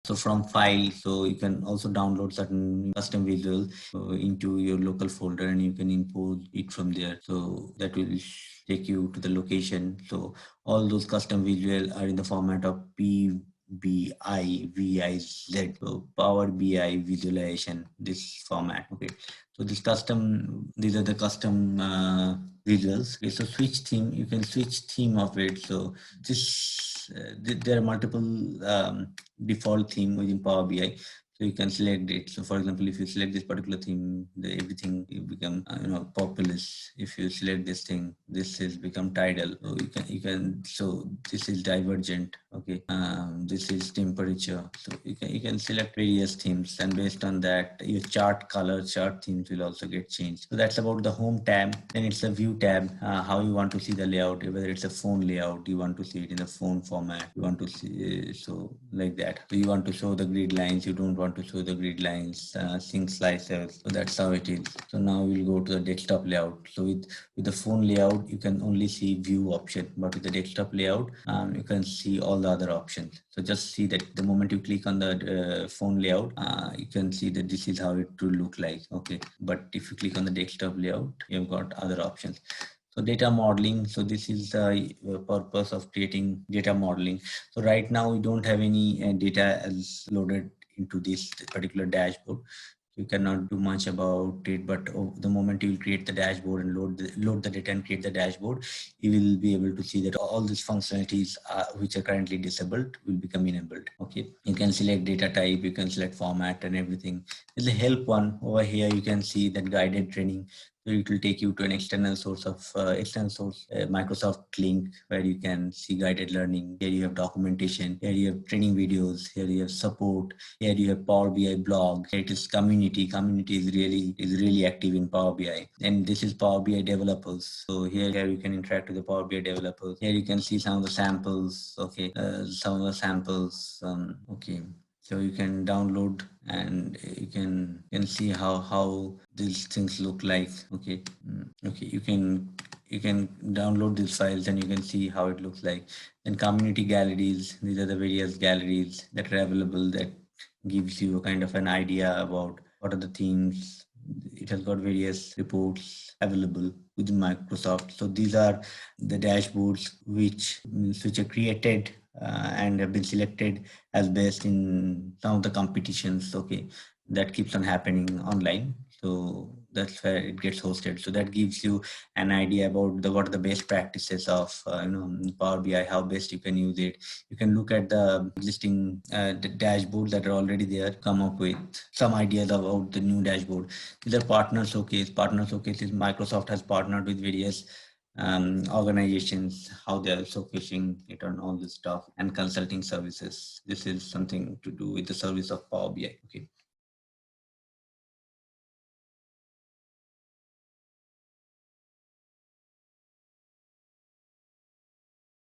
So from file, so you can also download certain custom visuals into your local folder, and you can import it from there. So that will take you to the location. So all those custom visual are in the format of PBIVIZ, so Power BI visualization, this format. Okay, so these are the custom visuals. Okay, so switch theme, you can switch theme of it. So there are multiple default theme within Power BI. So you can select it. So for example, if you select this particular theme, everything will become populous. If you select this thing, this is become tidal. So so this is divergent. Okay, this is temperature. So you can select various themes, and based on that, your chart themes will also get changed. So that's about the home tab. Then it's a view tab. How you want to see the layout, whether it's a phone layout, you want to see it in a phone format. You want to see so like that. So you want to show the grid lines. You don't want to show the grid lines. Sync slicers. So that's how it is. So now we'll go to the desktop layout. So with the phone layout, you can only see view option, but with the desktop layout, you can see all the other options. So just see that the moment you click on the phone layout, you can see that this is how it will look like. Okay, but if you click on the desktop layout, you've got other options. So data modeling. So this is the purpose of creating data modeling. So right now we don't have any data as loaded into this particular dashboard. You cannot do much about it, but the moment you will create the dashboard and load the data and create the dashboard, you will be able to see that all these functionalities which are currently disabled will become enabled. Okay, you can select data type, you can select format and everything. There's a help one over here. You can see that guided training. So it will take you to an external source, Microsoft link, where you can see guided learning. Here you have documentation. Here you have training videos. Here you have support. Here you have Power BI blog. Here it is community. Community is really active in Power BI. And this is Power BI developers. So here you can interact with the Power BI developers. Here you can see some of the samples. Okay, some of the samples. Okay. So you can download and you can see how these things look like. Okay, okay, you can download these files and you can see how it looks like. And community galleries, these are the various galleries that are available that gives you a kind of an idea about what are the themes. It has got various reports available within Microsoft. So these are the dashboards which are created and have been selected as best in some of the competitions. Okay, that keeps on happening online. So that's where it gets hosted. So that gives you an idea about what are the best practices of Power BI, how best you can use it. You can look at the existing the dashboards that are already there, come up with some ideas about the new dashboard. These are partner showcase. Partner showcase is Microsoft has partnered with various organizations, how they are showcasing it on all this stuff, and consulting services. This is something to do with the service of Power BI. Okay.